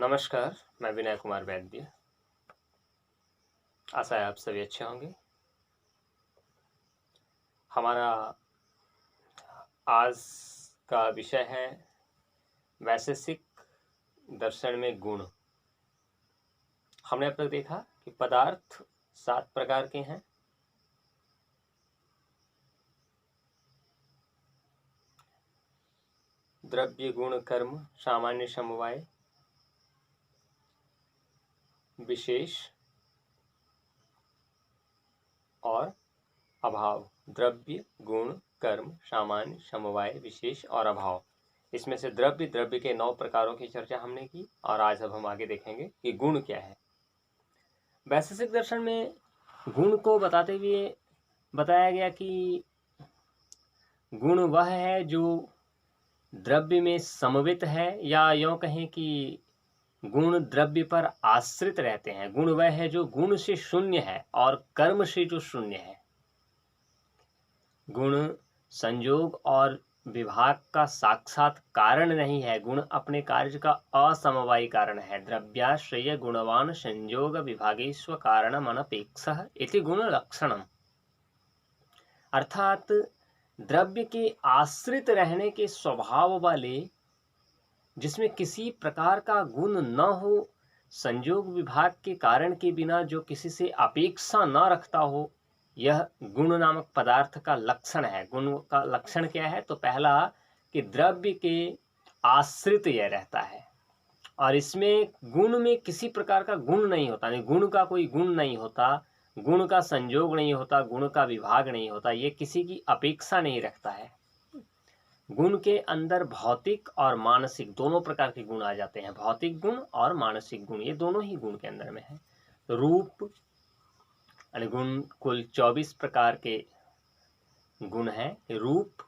नमस्कार, मैं विनय कुमार वैद्य। आशा है आप सभी अच्छे होंगे। हमारा आज का विषय है वैशेषिक दर्शन में गुण। हमने अब तक देखा कि पदार्थ 7 प्रकार के हैं। द्रव्य, गुण, कर्म, सामान्य, समवाय, विशेष और अभाव। द्रव्य, गुण, कर्म, सामान्य, समवाय, विशेष और अभाव। इसमें से द्रव्य के 9 प्रकारों की चर्चा हमने की और आज अब हम आगे देखेंगे कि गुण क्या है। वैशेषिक दर्शन में गुण को बताते हुए बताया गया कि गुण वह है जो द्रव्य में समवेत है, या यूँ कहें कि गुण द्रव्य पर आश्रित रहते हैं। गुण वह है जो गुण से शून्य है और कर्म से जो शून्य है। गुण संयोग और विभाग का साक्षात कारण नहीं है। गुण अपने कार्य का असमवायी कारण है। द्रव्याश्रय गुणवान संयोग विभागेश्व कारणम अनपेक्षः इति गुण लक्षणम। अर्थात द्रव्य के आश्रित रहने के स्वभाव वाले, जिसमें किसी प्रकार का गुण न हो, संयोग विभाग के कारण के बिना जो किसी से अपेक्षा न रखता हो, यह गुण नामक पदार्थ का लक्षण है। गुण का लक्षण क्या है? तो पहला कि द्रव्य के आश्रित यह रहता है और इसमें गुण में किसी प्रकार का गुण नहीं होता, नहीं गुण का कोई गुण नहीं होता, गुण का संयोग नहीं होता, गुण का विभाग नहीं होता, ये किसी की अपेक्षा नहीं रखता है। गुण के अंदर भौतिक और मानसिक दोनों प्रकार के गुण आ जाते हैं। भौतिक गुण और मानसिक गुण, ये दोनों ही गुण के अंदर में है। रूप यानी गुण कुल 24 प्रकार के गुण हैं। रूप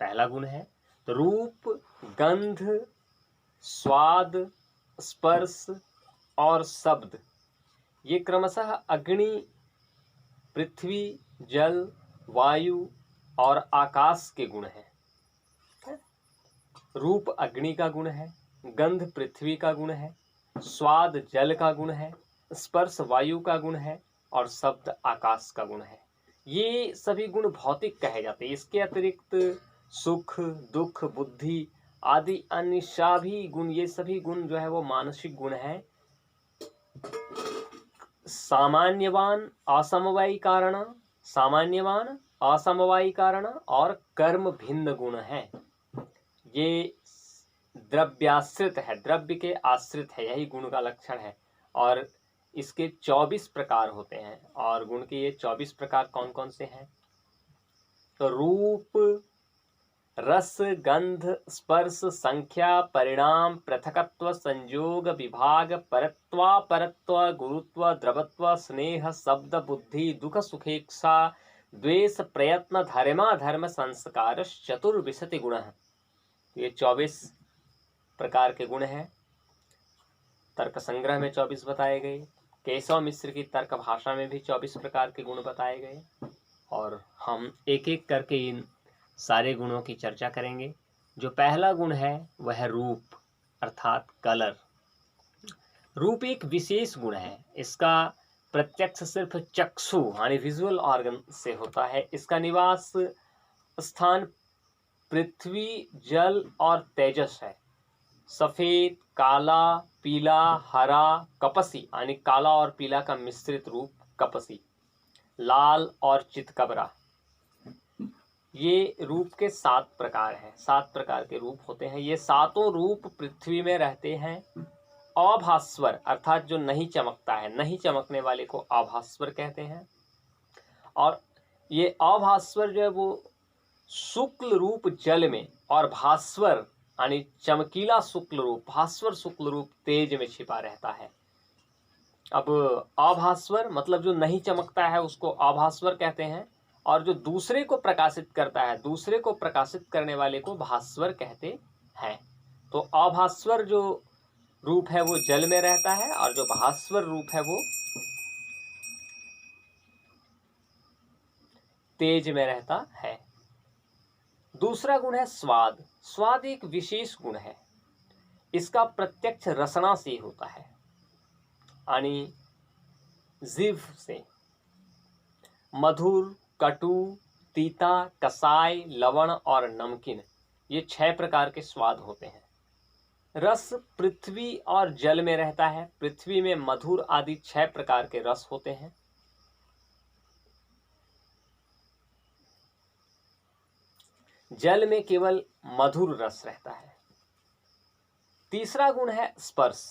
पहला गुण है। तो रूप, गंध, स्वाद, स्पर्श और शब्द, ये क्रमशः अग्नि, पृथ्वी, जल, वायु और आकाश के गुण हैं। रूप अग्नि का गुण है, गंध पृथ्वी का गुण है, स्वाद जल का गुण है, स्पर्श वायु का गुण है और शब्द आकाश का गुण है। ये सभी गुण भौतिक कहे जाते हैं। इसके अतिरिक्त सुख, दुख, बुद्धि आदि अन्य सभी गुण, ये सभी गुण जो है वो मानसिक गुण है। सामान्यवान असमवायी कारण, सामान्यवान असमवायी कारण और कर्म भिन्न गुण है। ये द्रव्याश्रित है, द्रव्य के आश्रित है, यही गुण का लक्षण है। और इसके 24 प्रकार होते हैं। और गुण के ये 24 प्रकार कौन कौन से हैं? तो रूप, रस, गंध, स्पर्श, संख्या, परिणाम, पृथकत्व, संयोग, विभाग, परत्वापरत्व, गुरुत्व, द्रवत्व, स्नेह, शब्द, बुद्धि, दुख, सुखेक्षा, द्वेष, प्रयत्न, धर्म, संस्कार, चतुर्विंशति गुण। ये 24 प्रकार के गुण हैं। तर्क संग्रह में 24 बताए गए। केशव मिश्र की तर्क भाषा में भी 24 प्रकार के गुण बताए गए। और हम एक एक करके इन सारे गुणों की चर्चा करेंगे। जो पहला गुण है वह है रूप, अर्थात कलर। रूप एक विशेष गुण है। इसका प्रत्यक्ष सिर्फ चक्षु यानी विजुअल ऑर्गन से होता है। इसका निवास स्थान पृथ्वी, जल और तेजस है। सफेद, काला, पीला, हरा, कपसी यानी काला और पीला का मिश्रित रूप कपसी, लाल और चितकबरा। ये रूप के 7 प्रकार हैं। 7 प्रकार के रूप होते हैं। ये सातों रूप पृथ्वी में रहते हैं। अभास्वर अर्थात जो नहीं चमकता है, नहीं चमकने वाले को अभास्वर कहते हैं। और ये अभास्वर जो है वो शुक्ल रूप जल में, और भास्वर यानी चमकीला शुक्ल रूप, भास्वर शुक्ल रूप तेज में छिपा रहता है। अब अभास्वर मतलब जो नहीं चमकता है उसको अभास्वर कहते हैं, और जो दूसरे को प्रकाशित करता है, दूसरे को प्रकाशित करने वाले को भास्वर कहते हैं। तो अभास्वर जो रूप है वो जल में रहता है और जो भास्वर रूप है वो तेज में रहता है। दूसरा गुण है स्वाद। स्वाद एक विशेष गुण है। इसका प्रत्यक्ष रसना से होता है, यानी जीभ से। मधुर, कटु, तीता, कसाय, लवण और नमकीन, ये 6 प्रकार के स्वाद होते हैं। रस पृथ्वी और जल में रहता है। पृथ्वी में मधुर आदि 6 प्रकार के रस होते हैं। जल में केवल मधुर रस रहता है। तीसरा गुण है स्पर्श।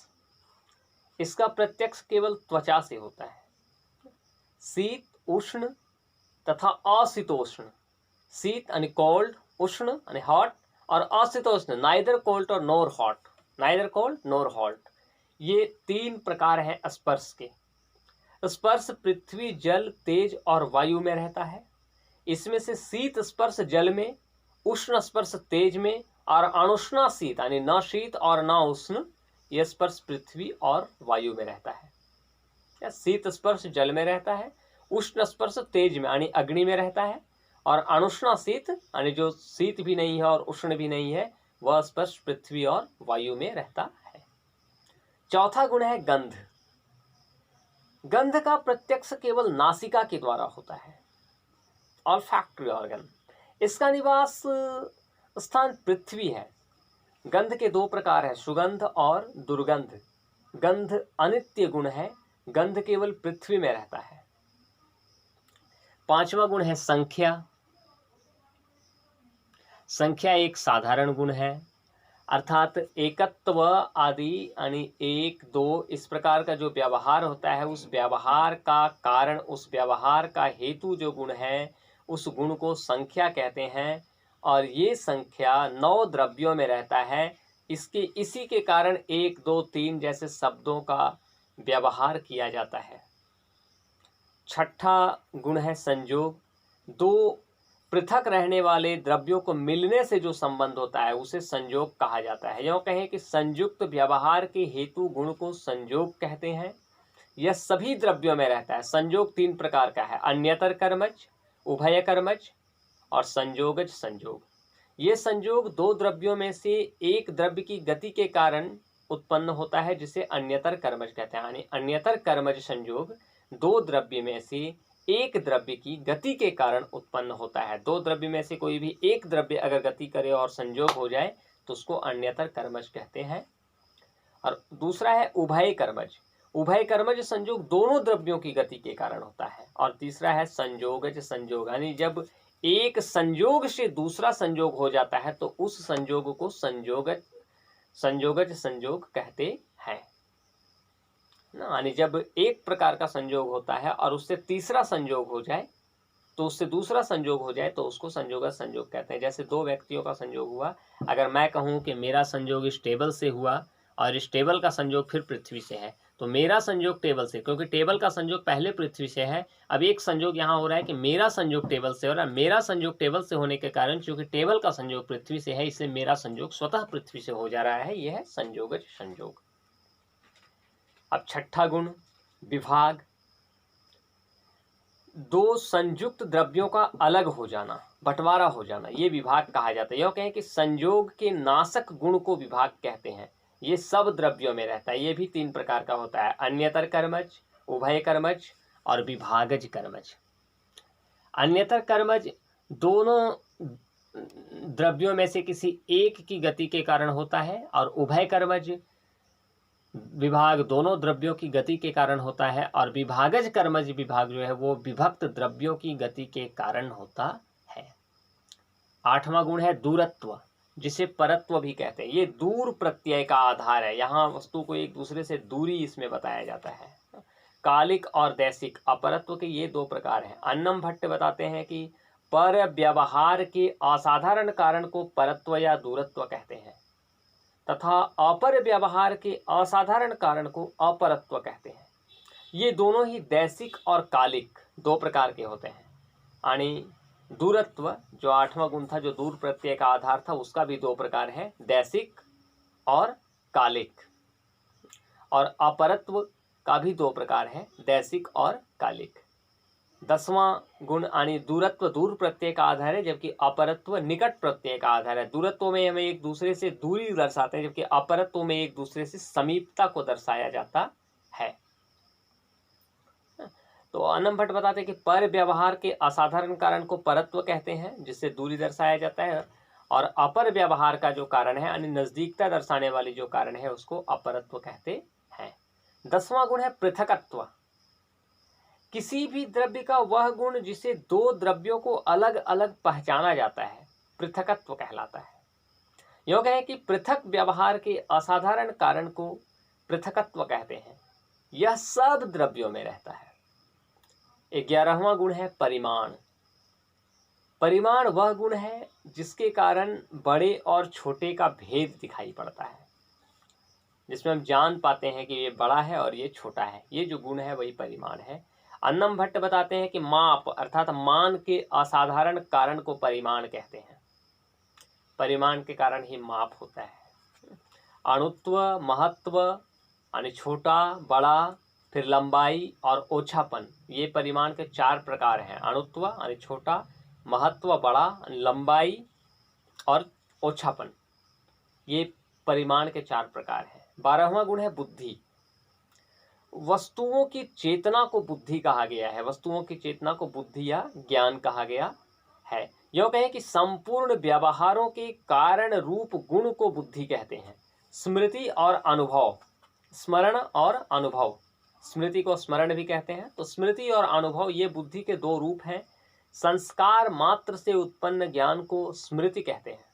इसका प्रत्यक्ष केवल त्वचा से होता है। शीत, उष्ण तथा अशीतोष्ण। शीत यानी कोल्ड, उष्ण यानी हॉट, और अशीतोष्ण नाइदर कोल्ड और नोर हॉट, नाइदर कोल्ड नोर हॉट। ये 3 प्रकार हैं स्पर्श के। स्पर्श पृथ्वी, जल, तेज और वायु में रहता है। इसमें से शीत स्पर्श जल में, उष्ण स्पर्श तेज में, और अनुष्णा शीत यानी न शीत और न उष्ण, यह स्पर्श पृथ्वी और वायु में रहता है। शीत स्पर्श जल में रहता है, उष्ण स्पर्श तेज में यानी अग्नि में रहता है, और अनुष्णा शीत यानी जो शीत भी नहीं है और उष्ण भी नहीं है, वह स्पर्श पृथ्वी और वायु में रहता है। चौथा गुण है गंध। गंध का प्रत्यक्ष केवल नासिका के द्वारा होता है, ऑल्फैक्टरी ऑर्गन। इसका निवास स्थान पृथ्वी है। गंध के 2 प्रकार है, सुगंध और दुर्गंध। गंध अनित्य गुण है, गंध केवल पृथ्वी में रहता है। 5वां गुण है संख्या। संख्या एक साधारण गुण है, अर्थात एकत्व आदि यानी 1, 2 इस प्रकार का जो व्यवहार होता है, उस व्यवहार का कारण, उस व्यवहार का हेतु जो गुण है, उस गुण को संख्या कहते हैं। और ये संख्या 9 द्रव्यों में रहता है। इसी के कारण 1, 2, 3 जैसे शब्दों का व्यवहार किया जाता है। छठा गुण है संयोग। 2 पृथक रहने वाले द्रव्यों को मिलने से जो संबंध होता है, उसे संयोग कहा जाता है। यूँ कहें कि संयुक्त व्यवहार के हेतु गुण को संयोग कहते हैं। यह सभी द्रव्यों में रहता है। संयोग 3 प्रकार का है, अन्यतर कर्मज, उभय कर्मज और संयोगज संयोग। ये संयोग 2 द्रव्यों में से एक द्रव्य की गति के कारण उत्पन्न होता है, जिसे अन्यतर कर्मज कहते हैं। यानी अन्यतर कर्मज संयोग 2 द्रव्य में से एक द्रव्य की गति के कारण उत्पन्न होता है। 2 द्रव्य में से कोई भी एक द्रव्य अगर गति करे और संयोग हो जाए तो उसको अन्यतर कर्मज कहते हैं। और दूसरा है उभय कर्मज। उभय कर्मज संयोग दोनों द्रव्यों की गति के कारण होता है। और तीसरा है संयोगज संयोग, यानी जब एक संयोग से दूसरा संयोग हो जाता है तो उस संयोग को संयोगज संयोग कहते हैं। यानी जब एक प्रकार का संयोग होता है और उससे तीसरा संयोग हो जाए, तो उससे दूसरा संयोग हो जाए, तो उसको संयोगज संयोग कहते हैं। जैसे 2 व्यक्तियों का संयोग हुआ, अगर मैं कहूँ कि मेरा संयोग इस टेबल से हुआ और इस टेबल का संयोग फिर पृथ्वी से है, तो मेरा संयोग टेबल से, क्योंकि टेबल का संयोग पहले पृथ्वी से है, अब एक संयोग यहाँ हो रहा है कि मेरा संयोग टेबल से हो रहा है। मेरा संयोग टेबल से होने के कारण, क्योंकि टेबल का संयोग पृथ्वी से है, इसलिए मेरा संयोग स्वतः पृथ्वी से हो जा रहा है। यह है संयोगज संयोग। अब छठा गुण विभाग। 2 संयुक्त द्रव्यों का अलग हो जाना, बंटवारा हो जाना, ये विभाग कहा जाता है। यह कहें कि संयोग के नाशक गुण को विभाग कहते हैं। ये सब द्रव्यों में रहता है। ये भी 3 प्रकार का होता है, अन्यतर कर्मज, उभय कर्मज और विभागज कर्मज। अन्यतर कर्मज दोनों द्रव्यों में से किसी एक की गति के कारण होता है, और उभय कर्मज विभाग दोनों द्रव्यों की गति के कारण होता है, और विभागज कर्मज विभाग जो है वो विभक्त द्रव्यों की गति के कारण होता है। 8वां गुण है दूरत्व, जिसे परत्व भी कहते हैं। ये दूर प्रत्यय का आधार है। यहाँ वस्तु को एक दूसरे से दूरी इसमें बताया जाता है। कालिक और दैसिक अपरत्व के ये 2 प्रकार हैं। अन्नम भट्ट बताते हैं कि पर व्यवहार के असाधारण कारण को परत्व या दूरत्व कहते हैं, तथा अपर व्यवहार के असाधारण कारण को अपरत्व कहते हैं। ये दोनों ही दैसिक और कालिक 2 प्रकार के होते हैं। यानी दूरत्व जो 8वां गुण था, जो दूर प्रत्यय का आधार था, उसका भी 2 प्रकार है, दैसिक और कालिक। और अपरत्व का भी 2 प्रकार है, दैसिक और कालिक। 10वां गुण यानी दूरत्व दूर प्रत्यय का आधार है, जबकि अपरत्व निकट प्रत्यय का आधार है। दूरत्व में हमें एक दूसरे से दूरी दर्शाते हैं, जबकि अपरत्व में एक दूसरे से समीपता को दर्शाया जाता है। तो अन्नम भट्ट बताते हैं कि पर व्यवहार के असाधारण कारण को परत्व कहते हैं, जिससे दूरी दर्शाया जाता है, और अपर व्यवहार का जो कारण है यानी नजदीकता दर्शाने वाली जो कारण है उसको अपरत्व कहते हैं। 10वां गुण है पृथकत्व। किसी भी द्रव्य का वह गुण जिसे दो द्रव्यों को अलग अलग पहचाना जाता है पृथकत्व कहलाता है। योग है कि पृथक व्यवहार के असाधारण कारण को पृथकत्व कहते हैं। यह सब द्रव्यों में रहता है। 11वां गुण है परिमाण। परिमाण वह गुण है जिसके कारण बड़े और छोटे का भेद दिखाई पड़ता है, जिसमें हम जान पाते हैं कि ये बड़ा है और ये छोटा है। ये जो गुण है वही परिमाण है। अन्नम भट्ट बताते हैं कि माप अर्थात मान के असाधारण कारण को परिमाण कहते हैं। परिमाण के कारण ही माप होता है। अणुत्व, महत्व यानी छोटा, बड़ा, फिर लंबाई और ओछापन, ये परिमाण के 4 प्रकार हैं। अणुत्व यानी छोटा, महत्व बड़ा, लंबाई और ओछापन, ये परिमाण के 4 प्रकार हैं। 12वां गुण है बुद्धि। वस्तुओं की चेतना को बुद्धि कहा गया है। वस्तुओं की चेतना को बुद्धि या ज्ञान कहा गया है। यह कहें कि संपूर्ण व्यवहारों के कारण रूप गुण को बुद्धि कहते हैं। स्मृति और अनुभव, स्मरण और अनुभव, स्मृति को स्मरण भी कहते हैं। तो स्मृति और अनुभव ये बुद्धि के 2 रूप हैं। संस्कार मात्र से उत्पन्न ज्ञान को स्मृति कहते हैं,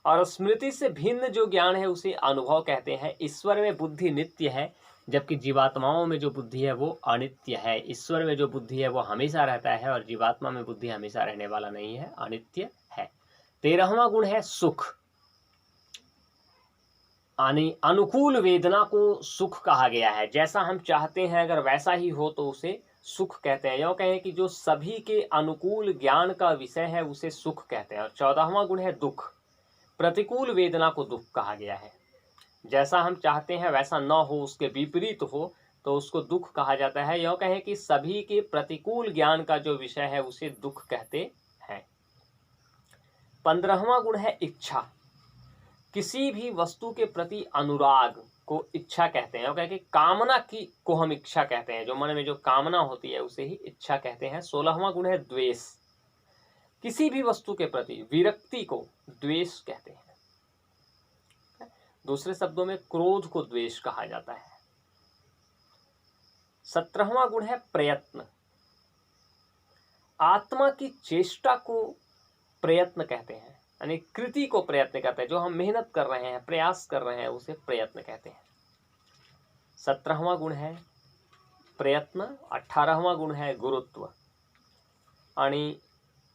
और स्मृति से भिन्न जो ज्ञान है उसे अनुभव कहते हैं। ईश्वर में बुद्धि नित्य है, जबकि जीवात्माओं में जो बुद्धि है वो अनित्य है। ईश्वर में जो बुद्धि है वो हमेशा रहता है, और जीवात्मा में बुद्धि हमेशा रहने वाला नहीं है, अनित्य है। 13वां गुण है सुख। यानी अनुकूल वेदना को सुख कहा गया है। जैसा हम चाहते हैं अगर वैसा ही हो तो उसे सुख कहते हैं। यह कहें कि जो सभी के अनुकूल ज्ञान का विषय है उसे सुख कहते हैं। और 14वां गुण है दुख। प्रतिकूल वेदना को दुख कहा गया है। जैसा हम चाहते हैं वैसा न हो, उसके विपरीत हो तो उसको दुख कहा जाता है। यह कहें कि सभी के प्रतिकूल ज्ञान का जो विषय है उसे दुख कहते हैं। 15वां गुण है इच्छा। किसी भी वस्तु के प्रति अनुराग को इच्छा कहते हैं। कहें कि कामना की को हम इच्छा कहते हैं। जो मन में जो कामना होती है उसे ही इच्छा कहते हैं। 16वां गुण है द्वेष। किसी भी वस्तु के प्रति विरक्ति को द्वेष कहते हैं। दूसरे शब्दों में क्रोध को द्वेष कहा जाता है। 17वां गुण है प्रयत्न। आत्मा की चेष्टा को प्रयत्न कहते हैं, यानी कृति को प्रयत्न कहते हैं। जो हम मेहनत कर रहे हैं, प्रयास कर रहे हैं, उसे प्रयत्न कहते हैं। 17वां गुण है प्रयत्न। 18वां गुण है गुरुत्व, यानी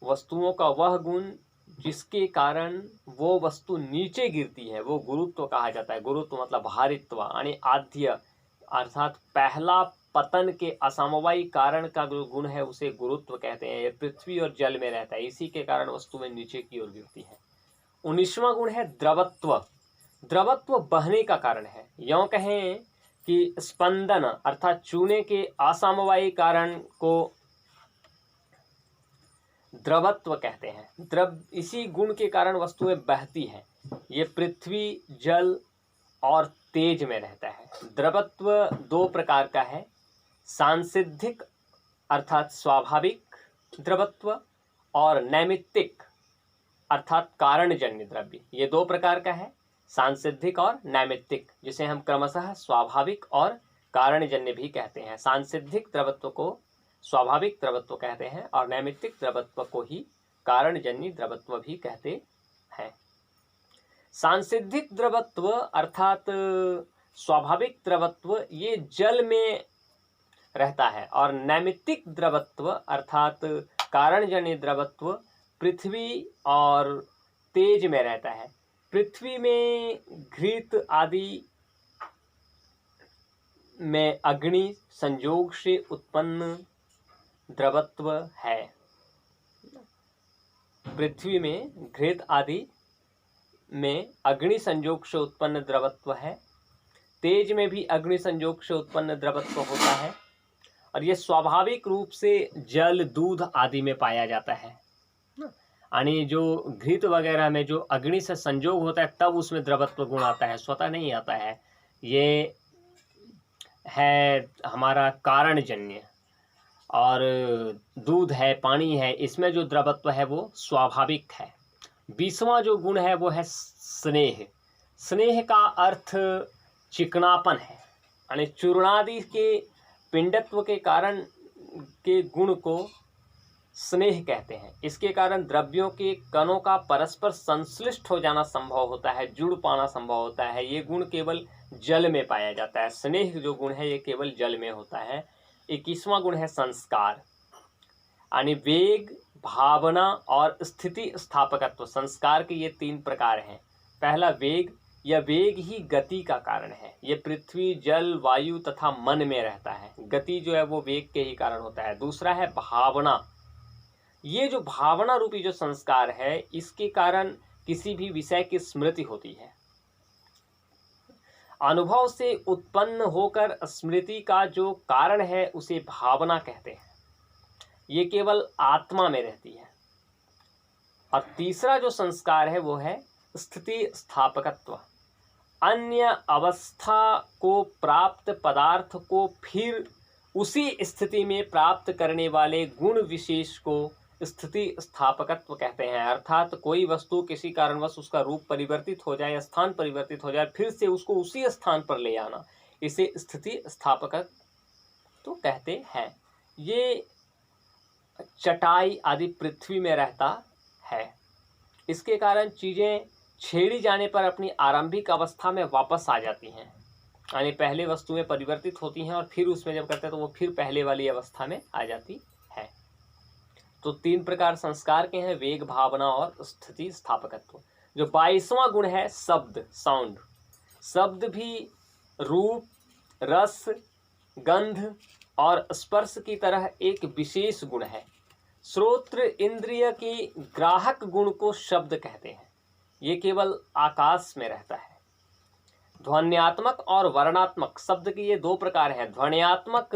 वस्तुओं का वह गुण जिसके कारण वो वस्तु नीचे गिरती है वो गुरुत्व कहा जाता है। गुरुत्व मतलब भारित्व, यानी आद्य अर्थात पहला पतन के असमवायी कारण का जो गुण है उसे गुरुत्व कहते हैं। ये पृथ्वी और जल में रहता है, इसी के कारण वस्तुएं नीचे की ओर गिरती है। 19वां गुण है द्रवत्व। द्रवत्व बहने का कारण है। यों कहें कि स्पंदन अर्थात चूने के असमवायी कारण को द्रवत्व कहते हैं। इसी गुण के कारण वस्तुएं बहती हैं। ये पृथ्वी, जल और तेज में रहता है। द्रवत्व 2 प्रकार का है, सांसिद्धिक अर्थात स्वाभाविक द्रवत्व और नैमित्तिक अर्थात कारणजन्य द्रव्य। ये 2 प्रकार का है, सांसिद्धिक और नैमित्तिक, जिसे हम क्रमशः स्वाभाविक और कारणजन्य भी कहते हैं। सांसिद्धिक द्रवत्व को स्वाभाविक द्रवत्व कहते हैं और नैमित्तिक द्रवत्व को ही कारणजन्य द्रवत्व भी कहते हैं। सांसिद्धिक द्रवत्व अर्थात स्वाभाविक द्रवत्व ये जल में रहता है, और नैमित्तिक द्रवत्व अर्थात कारणजन्य द्रवत्व पृथ्वी और तेज में रहता है। पृथ्वी में घृत आदि में अग्नि संयोग से उत्पन्न द्रवत्व है। पृथ्वी में घृत आदि में अग्नि संयोग से उत्पन्न द्रवत्व है। तेज में भी अग्नि संयोग से उत्पन्न द्रवत्व होता है। और ये स्वाभाविक रूप से जल, दूध आदि में पाया जाता है। यानी जो घृत वगैरह में जो अग्नि से संयोग होता है तब उसमें द्रवत्व गुण आता है, स्वतः नहीं आता है। ये है हमारा कारणजन्य। और दूध है, पानी है, इसमें जो द्रवत्व है वो स्वाभाविक है। 20वां जो गुण है वो है स्नेह। स्नेह का अर्थ चिकनापन है, यानी चूर्णादि के पिंडत्व के कारण के गुण को स्नेह कहते हैं। इसके कारण द्रव्यों के कणों का परस्पर संश्लिष्ट हो जाना संभव होता है, जुड़ पाना संभव होता है। ये गुण केवल जल में पाया जाता है। स्नेह जो गुण है ये केवल जल में होता है। 21वां गुण है संस्कार, यानी वेग, भावना और स्थिति स्थापकत्व। संस्कार के ये 3 प्रकार हैं। पहला वेग, यह वेग ही गति का कारण है। ये पृथ्वी, जल, वायु तथा मन में रहता है। गति जो है वो वेग के ही कारण होता है। दूसरा है भावना। ये जो भावना रूपी जो संस्कार है, इसके कारण किसी भी विषय की स्मृति होती है। अनुभव से उत्पन्न होकर स्मृति का जो कारण है उसे भावना कहते हैं। ये केवल आत्मा में रहती है। और तीसरा जो संस्कार है वो है स्थिति स्थापकत्व। अन्य अवस्था को प्राप्त पदार्थ को फिर उसी स्थिति में प्राप्त करने वाले गुण विशेष को स्थिति स्थापकत्व कहते हैं। अर्थात कोई वस्तु किसी कारणवश उसका रूप परिवर्तित हो जाए, स्थान परिवर्तित हो जाए, फिर से उसको उसी स्थान पर ले आना, इसे स्थिति स्थापकत्व तो कहते हैं। ये चटाई आदि पृथ्वी में रहता है। इसके कारण चीज़ें छेड़ी जाने पर अपनी आरंभिक अवस्था में वापस आ जाती हैं, यानी पहले वस्तुएं परिवर्तित होती हैं और फिर उसमें जब करते हैं तो वो फिर पहले वाली अवस्था में आ जाती है। तो 3 प्रकार संस्कार के हैं, वेग, भावना और स्थिति स्थापकत्व। जो 22वां गुण है शब्द, साउंड। शब्द भी रूप, रस, गंध और स्पर्श की तरह एक विशेष गुण है। श्रोत्र इंद्रिय के ग्राहक गुण को शब्द कहते हैं। ये केवल आकाश में रहता है। ध्वन्यात्मक और वर्णात्मक शब्द के ये 2 प्रकार हैं। ध्वन्यात्मक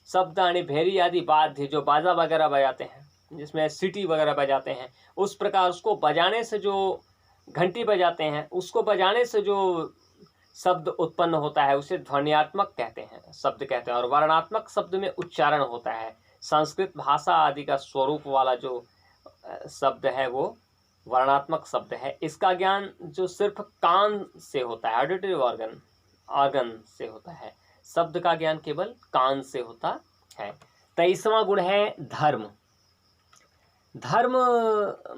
शब्द यानी भेरी आदि वाद्य जो बाजा वगैरह बजाते हैं, जिसमें सीटी वगैरह बजाते हैं, उस प्रकार उसको बजाने से जो घंटी बजाते हैं, उसको बजाने से जो शब्द उत्पन्न होता है उसे ध्वन्यात्मक कहते हैं, शब्द कहते हैं। और वर्णात्मक शब्द में उच्चारण होता है। संस्कृत भाषा आदि का स्वरूप वाला जो शब्द है वो वर्णात्मक शब्द है। इसका ज्ञान जो सिर्फ कान से होता है, ऑडिटरी ऑर्गन से होता है। शब्द का ज्ञान केवल कान से होता है। 23वां गुण है धर्म। धर्म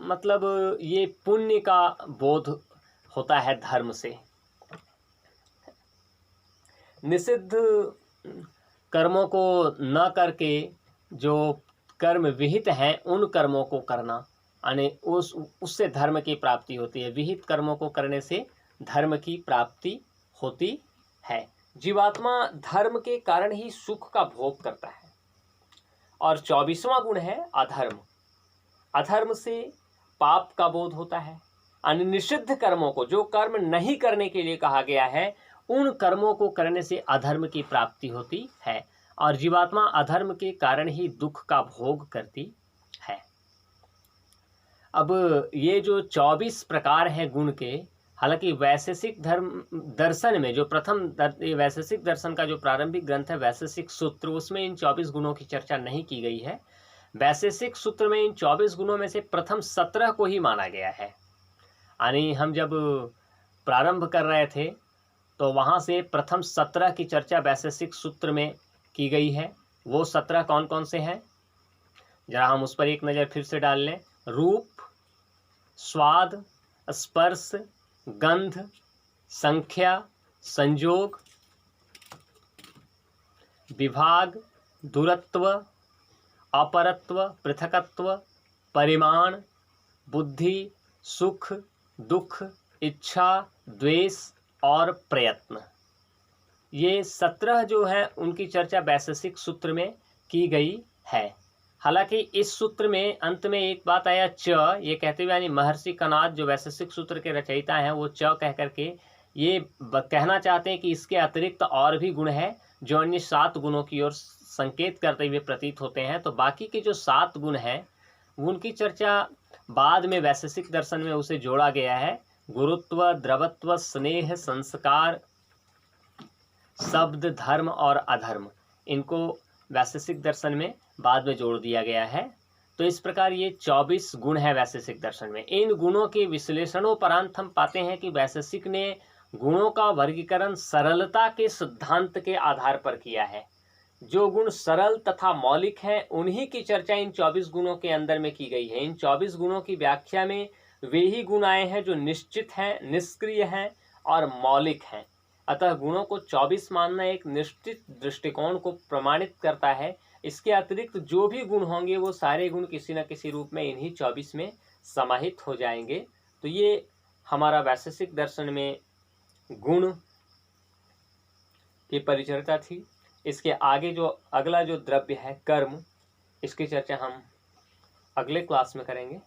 मतलब ये पुण्य का बोध होता है धर्म से। निषिद्ध कर्मों को न करके जो कर्म विहित हैं उन कर्मों को करना, यानी उससे धर्म की प्राप्ति होती है। विहित कर्मों को करने से धर्म की प्राप्ति होती है। जीवात्मा धर्म के कारण ही सुख का भोग करता है। और 24वां गुण है अधर्म। अधर्म से पाप का बोध होता है। यानी निषिद्ध कर्मों को, जो कर्म नहीं करने के लिए कहा गया है, उन कर्मों को करने से अधर्म की प्राप्ति होती है। और जीवात्मा अधर्म के कारण ही दुख का भोग करती है। अब ये जो 24 प्रकार हैं गुण के, हालांकि वैशेषिक दर्शन में जो प्रथम वैशेषिक दर्शन का जो प्रारंभिक ग्रंथ है वैशेषिक सूत्र, उसमें इन 24 गुणों की चर्चा नहीं की गई है। वैशेषिक सूत्र में इन 24 गुणों में से प्रथम 17 को ही माना गया है। यानी हम जब प्रारंभ कर रहे थे तो वहाँ से प्रथम 17 की चर्चा वैशेषिक सूत्र में की गई है। वो 17 कौन कौन से हैं, जरा हम उस पर एक नज़र फिर से डाल लें। रूप, स्वाद, स्पर्श, गंध, संख्या, संयोग, विभाग, दूरत्व, अपरत्व, पृथकत्व, परिमाण, बुद्धि, सुख, दुख, इच्छा, द्वेष और प्रयत्न। ये 17 जो है उनकी चर्चा वैशेषिक सूत्र में की गई है। हालांकि इस सूत्र में अंत में एक बात आया च, ये कहते हुए यानी महर्षि कणाद जो वैशेषिक सूत्र के रचयिता हैं वो च कह करके ये कहना चाहते हैं कि इसके अतिरिक्त और भी गुण है जो अन्य 7 गुणों की ओर संकेत करते हुए प्रतीत होते हैं। तो बाकी के जो 7 गुण हैं उनकी चर्चा बाद में वैशेषिक दर्शन में उसे जोड़ा गया है। गुरुत्व, द्रवत्व, स्नेह, संस्कार, शब्द, धर्म और अधर्म, इनको वैशेषिक दर्शन में बाद में जोड़ दिया गया है। तो इस प्रकार ये 24 गुण है वैशेषिक दर्शन में। इन गुणों के विश्लेषणोपरांत हम पाते हैं कि वैशेषिक ने गुणों का वर्गीकरण सरलता के सिद्धांत के आधार पर किया है। जो गुण सरल तथा मौलिक हैं उन्हीं की चर्चा इन 24 गुणों के अंदर में की गई है। इन 24 गुणों की व्याख्या में वे ही गुण आए हैं जो निश्चित हैं, निष्क्रिय हैं और मौलिक हैं। अतः गुणों को 24 मानना एक निश्चित दृष्टिकोण को प्रमाणित करता है। इसके अतिरिक्त जो भी गुण होंगे वो सारे गुण किसी न किसी रूप में इन्हीं 24 में समाहित हो जाएंगे। तो ये हमारा वैशेषिक दर्शन में गुण की परिचर्चा थी। इसके आगे जो अगला जो द्रव्य है कर्म, इसकी चर्चा हम अगले क्लास में करेंगे।